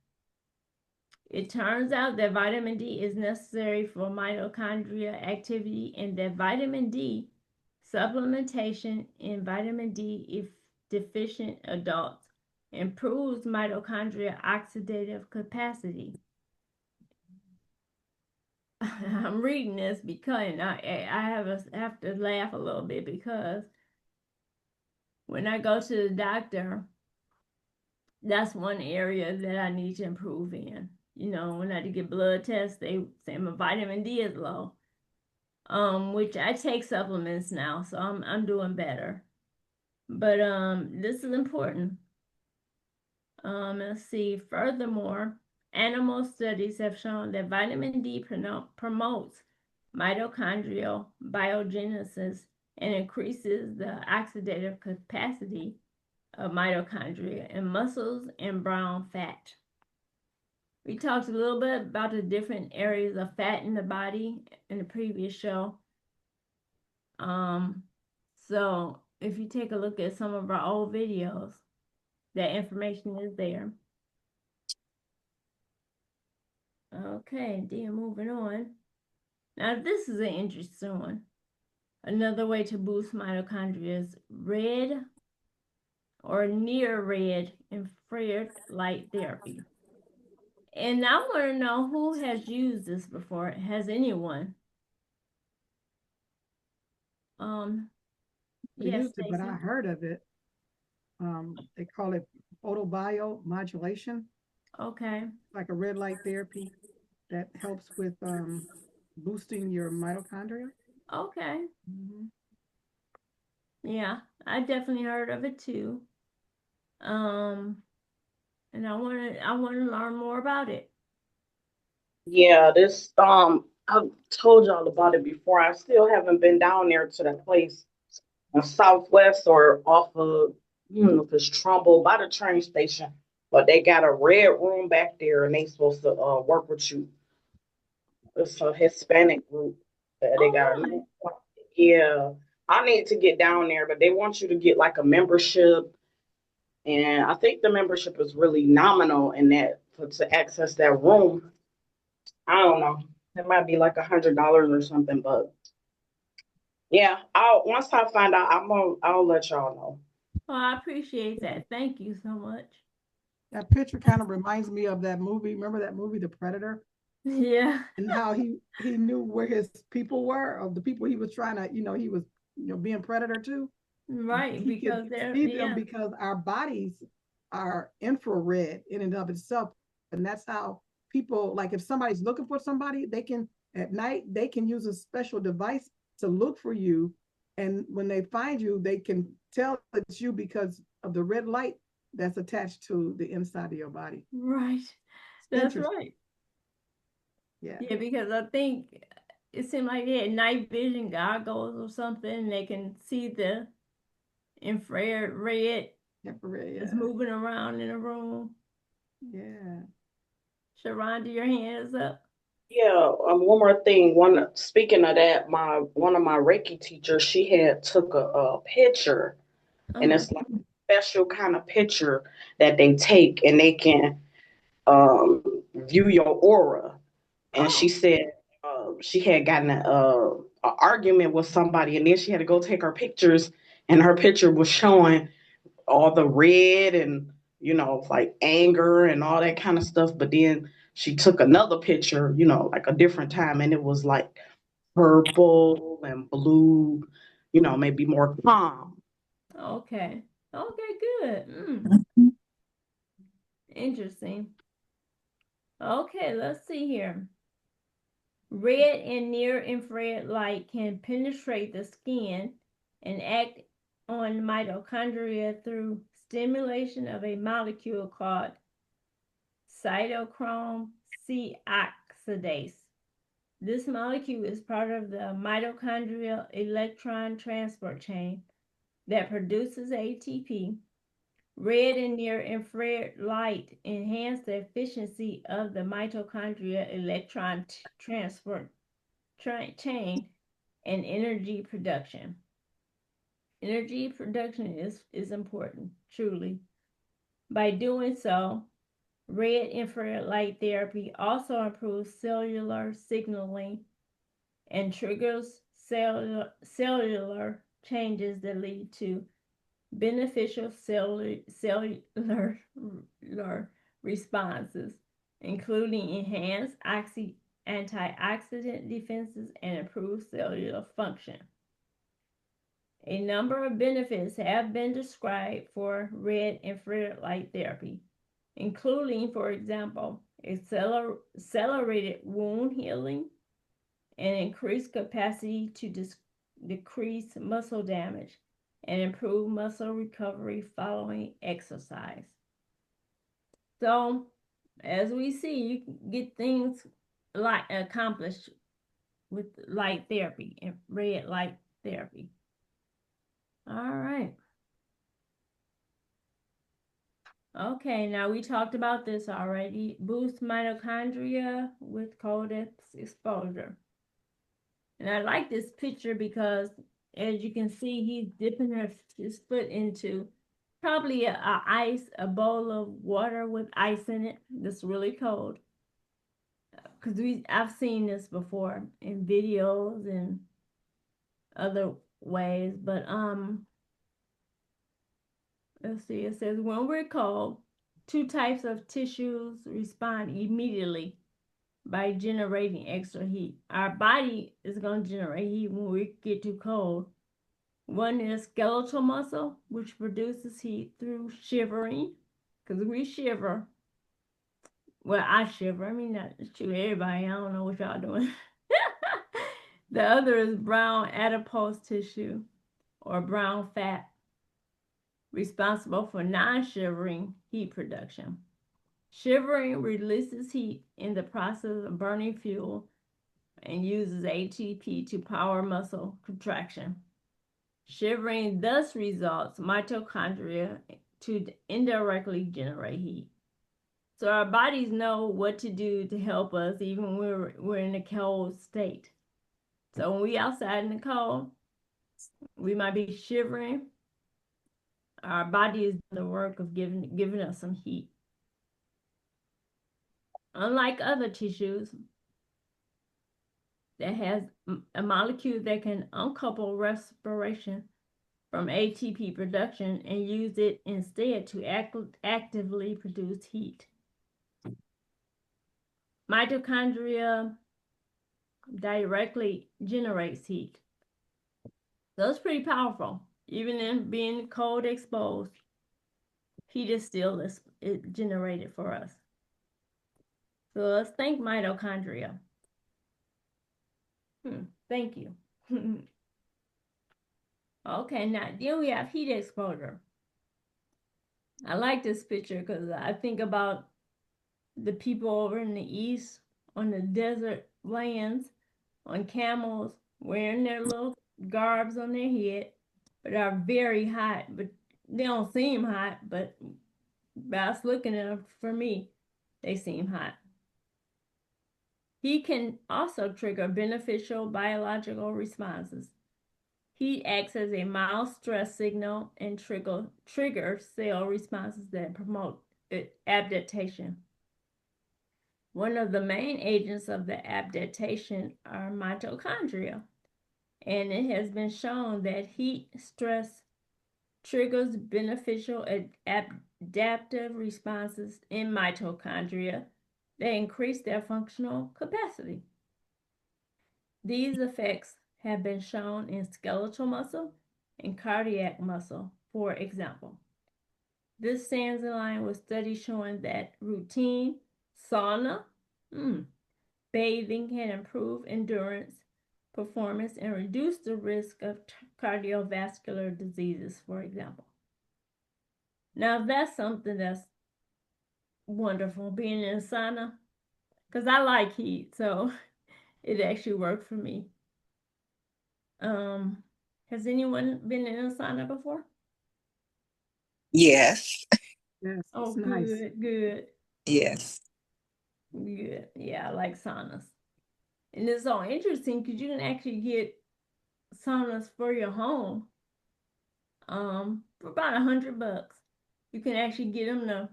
It turns out that vitamin D is necessary for mitochondrial activity, and that vitamin D supplementation in vitamin D if deficient adults improves mitochondrial oxidative capacity. I'm reading this because I have to laugh a little bit, because when I go to the doctor, that's one area that I need to improve in. When I get blood tests, they say my vitamin D is low, which I take supplements now, so I'm doing better. But this is important. Let's see. Furthermore, animal studies have shown that vitamin D promotes mitochondrial biogenesis and increases the oxidative capacity of mitochondria in muscles and brown fat. We talked a little bit about the different areas of fat in the body in the previous show. So if you take a look at some of our old videos, that information is there. Okay, then moving on. Now this is an interesting one. Another way to boost mitochondria is red or near red infrared light therapy. And I want to know who has used this before. Has anyone? Yes, Used it, but I Stacy. heard of it. They call it photobiomodulation, Okay. like a red light therapy that helps with boosting your mitochondria. Okay. Yeah, I definitely heard of it too. And I want to learn more about it. Yeah, this I've told y'all about it before. I still haven't been down there to that place on Southwest or off of, if it's Trumbull by the train station. But they got a red room back there, and they supposed to work with you. It's a Hispanic group that they got. Really? Yeah, I need to get down there, but they want you to get like a membership, and I think the membership is really nominal in that to access that room. I don't know. It might be like $100 or something, but yeah, I'll once I find out, I'll let y'all know. Well, I appreciate that. Thank you so much. That picture kind of reminds me of that movie. Remember that movie, The Predator? Yeah. and how he knew where his people were, of the people he was trying to, he was, being predator to. Right, He could because they're see them yeah. because our bodies are infrared in and of itself. And that's how people, like if somebody's looking for somebody, they can, at night, they can use a special device to look for you. And when they find you, they can tell it's you because of the red light that's attached to the inside of your body. Right. It's That's interesting. right. Yeah. Yeah, because I think it seemed like they had night vision goggles or something. They can see the infrared red Infrared, that's yeah. moving around in a room. Yeah. Sharonda, your hand is up. Yeah, one more thing. Speaking of that, my one of my Reiki teachers, she had took a picture, and Uh-huh. it's like a special kind of picture that they take, and they can view your aura. And she Oh, said she had gotten a argument with somebody, and then she had to go take her pictures, and her picture was showing all the red and like anger and all that kind of stuff. But then she took another picture, like a different time, and it was like purple and blue, maybe more calm. okay. Okay, good. Interesting. Okay, let's see here. Red and near infrared light can penetrate the skin and act on mitochondria through stimulation of a molecule called cytochrome C oxidase. This molecule is part of the mitochondrial electron transport chain that produces ATP. Red and near infrared light enhance the efficiency of the mitochondrial electron transport chain and energy production. Energy production is important, truly. By doing so, red infrared light therapy also improves cellular signaling and triggers cellular changes that lead to beneficial cellular responses, including enhanced antioxidant defenses and improved cellular function. A number of benefits have been described for red infrared light therapy, including, for example, accelerated wound healing and increased capacity to decrease muscle damage and improve muscle recovery following exercise. So, as we see, you can get things like accomplished with light therapy and red light therapy. All right. Okay, now we talked about this already. Boost mitochondria with cold exposure. And I like this picture because, as you can see, he's dipping his foot into probably a bowl of water with ice in it that's really cold. Because I've seen this before in videos and other ways, but let's see. It says when we're cold, two types of tissues respond immediately by generating extra heat. Our body is going to generate heat when we get too cold. One is skeletal muscle, which produces heat through shivering, because we shiver. Well, I shiver. I mean, not to everybody. I don't know what y'all doing. The other is brown adipose tissue or brown fat, responsible for non-shivering heat production. Shivering releases heat in the process of burning fuel and uses ATP to power muscle contraction. Shivering thus results mitochondria to indirectly generate heat. So our bodies know what to do to help us even when we're in a cold state. So when we outside in the cold, we might be shivering. Our body is doing the work of giving us some heat. Unlike other tissues that has a molecule that can uncouple respiration from ATP production and use it instead to actively produce heat. Mitochondria directly generates heat. So it's pretty powerful. Even in being cold exposed, heat is still generated for us. So let's thank mitochondria. Thank you. Okay, now then we have heat exposure. I like this picture because I think about the people over in the east on the desert lands on camels wearing their little garbs on their head, but are very hot. But they don't seem hot, but by us looking at them, for me, they seem hot. Heat can also trigger beneficial biological responses. Heat acts as a mild stress signal and trigger cell responses that promote adaptation. One of the main agents of the adaptation are mitochondria, and it has been shown that heat stress triggers beneficial adaptive responses in mitochondria that increase their functional capacity. These effects have been shown in skeletal muscle and cardiac muscle, for example. This stands in line with studies showing that routine sauna, bathing can improve endurance, performance, and reduce the risk of cardiovascular diseases, for example. Now, that's something that's wonderful, being in a sauna, because I like heat, so it actually worked for me. Has anyone been in a sauna before? Yes. Yes, Oh, it's nice. good. Yes. Good. Yeah, I like saunas. And it's so interesting because you can actually get saunas for your home for about $100. You can actually get them to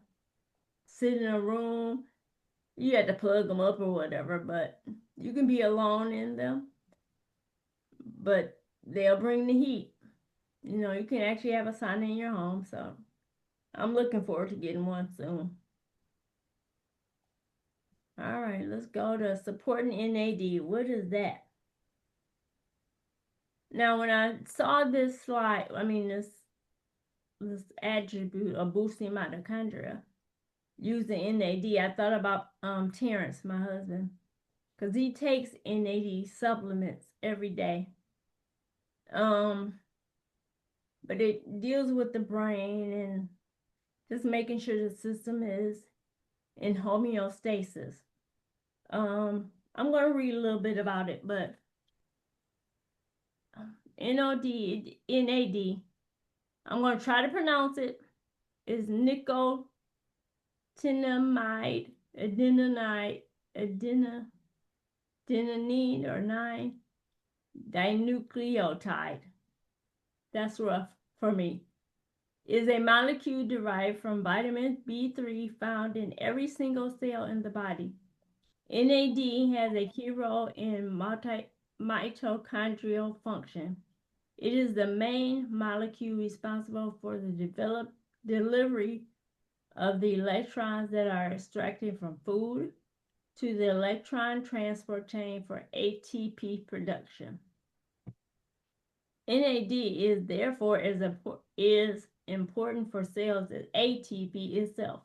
sit in a room. You have to plug them up or whatever, but you can be alone in them. But they'll bring the heat. You know, you can actually have a sauna in your home. So I'm looking forward to getting one soon. All right, let's go to supporting NAD. What is that? Now, when I saw this slide, this attribute of boosting mitochondria using NAD, I thought about Terrence, my husband, because he takes NAD supplements every day. But it deals with the brain and just making sure the system is in homeostasis. I'm going to read a little bit about it, but NAD, I'm going to try to pronounce it, is nicotinamide adenine or 9 dinucleotide. That's rough for me. Is a molecule derived from vitamin B3 found in every single cell in the body. NAD has a key role in mitochondrial function. It is the main molecule responsible for the delivery of the electrons that are extracted from food to the electron transport chain for ATP production. NAD is therefore is important for cells as ATP itself.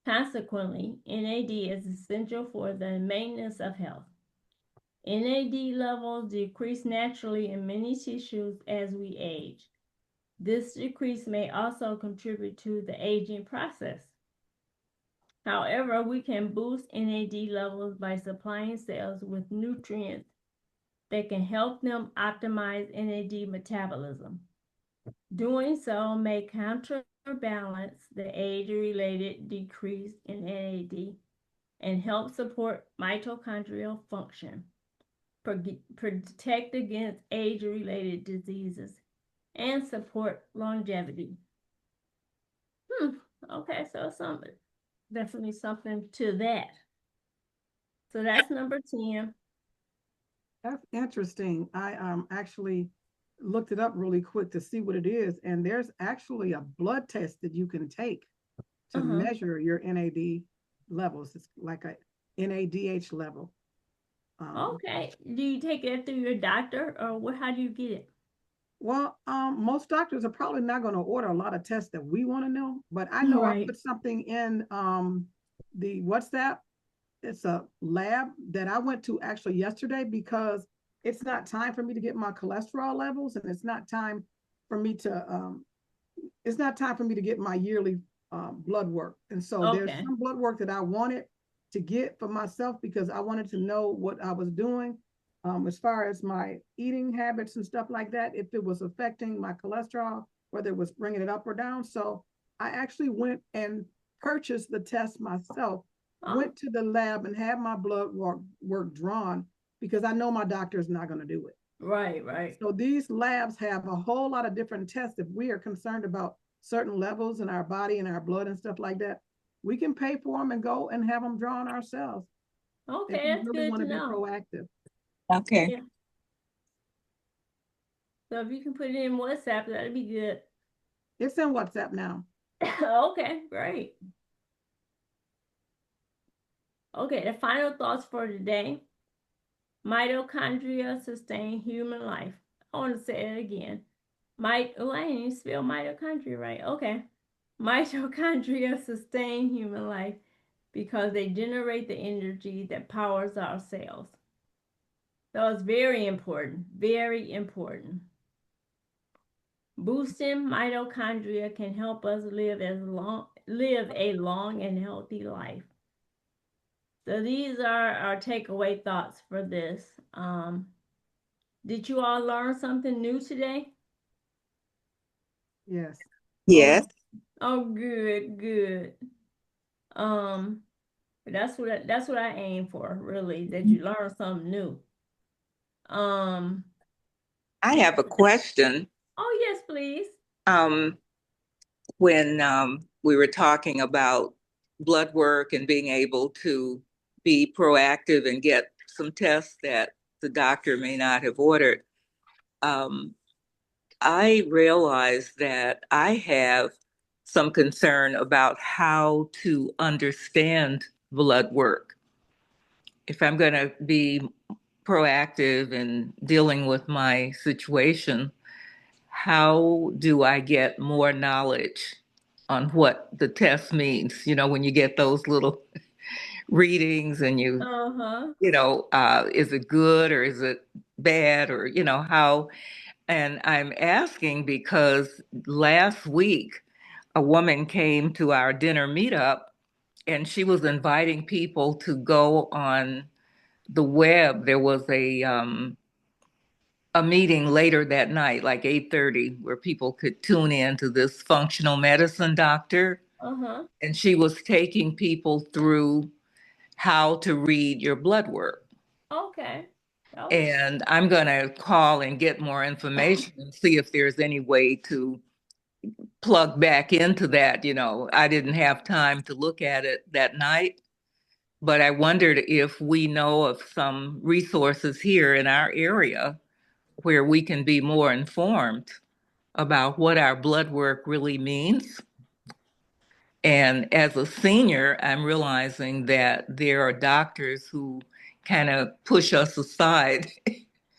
Consequently, NAD is essential for the maintenance of health. NAD levels decrease naturally in many tissues as we age. This decrease may also contribute to the aging process. However, we can boost NAD levels by supplying cells with nutrients that can help them optimize NAD metabolism. Doing so may counterbalance the age-related decrease in NAD and help support mitochondrial function, protect against age-related diseases, and support longevity. Okay, so definitely something to that. So that's number 10. That's interesting. I actually looked it up really quick to see what it is, and there's actually a blood test that you can take to measure your NAD. levels. It's like a NADH level. Okay. Do you take it through your doctor or how do you get it? Well, most doctors are probably not going to order a lot of tests that we want to know, but I know I Right. put something in the WhatsApp. It's a lab that I went to actually yesterday because it's not time for me to get my cholesterol levels, and for me to it's not time for me to get my yearly blood work. And so there's Okay. some blood work that I wanted to get for myself because I wanted to know what I was doing as far as my eating habits and stuff like that, if it was affecting my cholesterol, whether it was bringing it up or down. So I actually went and purchased the test myself, Oh, went to the lab and had my blood work drawn because I know my doctor is not going to do it. right, right. So these labs have a whole lot of different tests. If we are concerned about certain levels in our body and our blood and stuff like that, we can pay for them and go and have them drawn ourselves if Okay, we that's really good want to to be know. proactive. Okay. Yeah. So if you can put it in WhatsApp, that'd be good. It's in WhatsApp now. Okay, great. Okay, the final thoughts for today. Mitochondria sustain human life. I want to say it again. Oh, I didn't even spell mitochondria right. Okay. Mitochondria sustain human life because they generate the energy that powers our cells. So it's very important, very important. Boosting mitochondria can help us live a long and healthy life. So these are our takeaway thoughts for this. Did you all learn something new today? Yes. Oh, Yes. Oh, good, good. Um, that's what I aim for, really, that you learn something new. Um, I have a question. oh yes, please. Um, when we were talking about blood work and being able to be proactive and get some tests that the doctor may not have ordered, um, I realized that I have some concern about how to understand blood work. If I'm going to be proactive in dealing with my situation, how do I get more knowledge on what the test means? You know, when you get those little readings and Uh-huh. is it good or is it bad or, how? And I'm asking because last week a woman came to our dinner meetup and she was inviting people to go on the web. There was a meeting later that night, like 8:30, where people could tune in to this functional medicine doctor. Uh-huh. And she was taking people through how to read your blood work. Okay. Okay. And I'm going to call and get more information and see if there's any way to plug back into that. I didn't have time to look at it that night, but I wondered if we know of some resources here in our area where we can be more informed about what our blood work really means. And as a senior, I'm realizing that there are doctors who kind of push us aside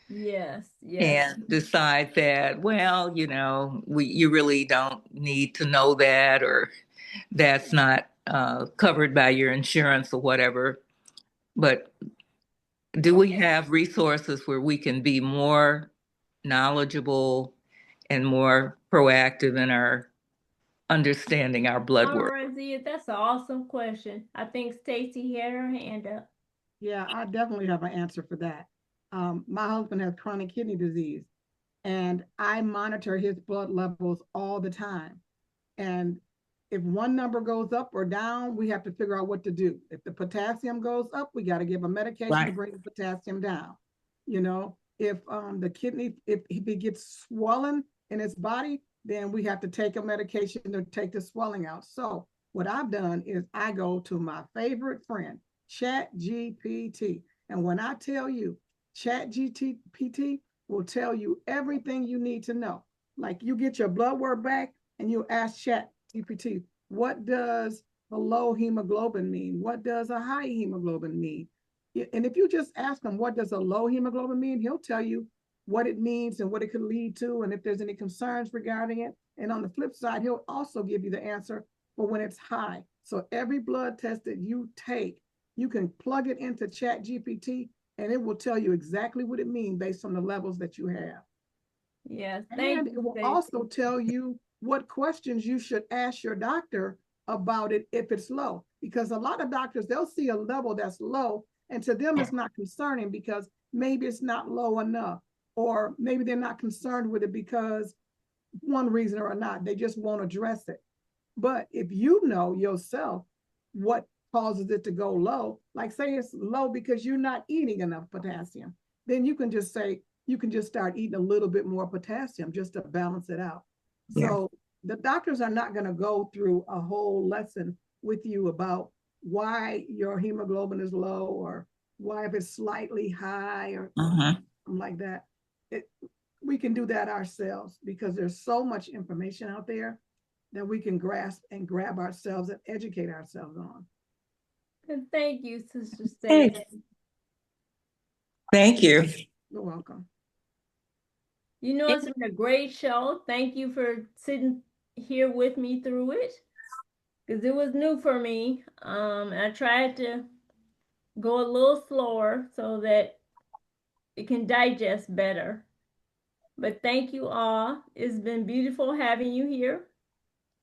Yes, yes. and decide that, well, you really don't need to know that, or that's not covered by your insurance or whatever. But do we Okay. have resources where we can be more knowledgeable and more proactive in our understanding our blood All work? right, Zia, that's an awesome question. I think Stacy had her hand up. yeah, I definitely have an answer for that. My husband has chronic kidney disease, and I monitor his blood levels all the time. And if one number goes up or down, we have to figure out what to do. If the potassium goes up, we got to give a medication to Right. bring the potassium down. If the kidney, if it gets swollen in its body, then we have to take a medication to take the swelling out. So what I've done is I go to my favorite friend, Chat GPT. And when I tell you, Chat GPT will tell you everything you need to know. Like you get your blood work back and you ask Chat GPT, what does a low hemoglobin mean? What does a high hemoglobin mean? And if you just ask him, what does a low hemoglobin mean? He'll tell you what it means and what it could lead to, and if there's any concerns regarding it. And on the flip side, he'll also give you the answer for when it's high. So every blood test that you take, you can plug it into Chat GPT and it will tell you exactly what it means based on the levels that you have. Yes, And thank it you, will Stacy. also tell you what questions you should ask your doctor about it if it's low. Because a lot of doctors, they'll see a level that's low, and to them it's not concerning because maybe it's not low enough, or maybe they're not concerned with it because one reason or not, they just won't address it. But if you know yourself what causes it to go low, like say it's low because you're not eating enough potassium, then you can just say, you can just start eating a little bit more potassium just to balance it out. Yeah. So the doctors are not going to go through a whole lesson with you about why your hemoglobin is low or why if it's slightly high or something like that. We can do that ourselves because there's so much information out there that we can grasp and grab ourselves and educate ourselves on. And thank you, Sister Hey. Stacy. Thank you. You're welcome. You know, it's been a great show. Thank you for sitting here with me through it because it was new for me. I tried to go a little slower so that it can digest better. But thank you all. It's been beautiful having you here.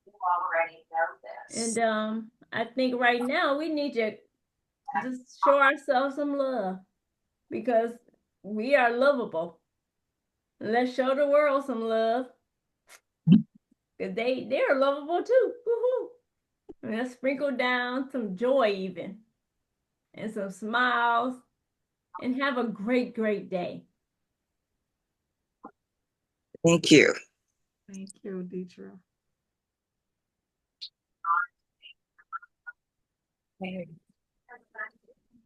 You already know this. And I think right now we need to just show ourselves some love because we are lovable. Let's show the world some love. Because they're lovable too. Woo-hoo. And let's sprinkle down some joy even and some smiles and have a great, great day. Thank you. Thank you, Deitra.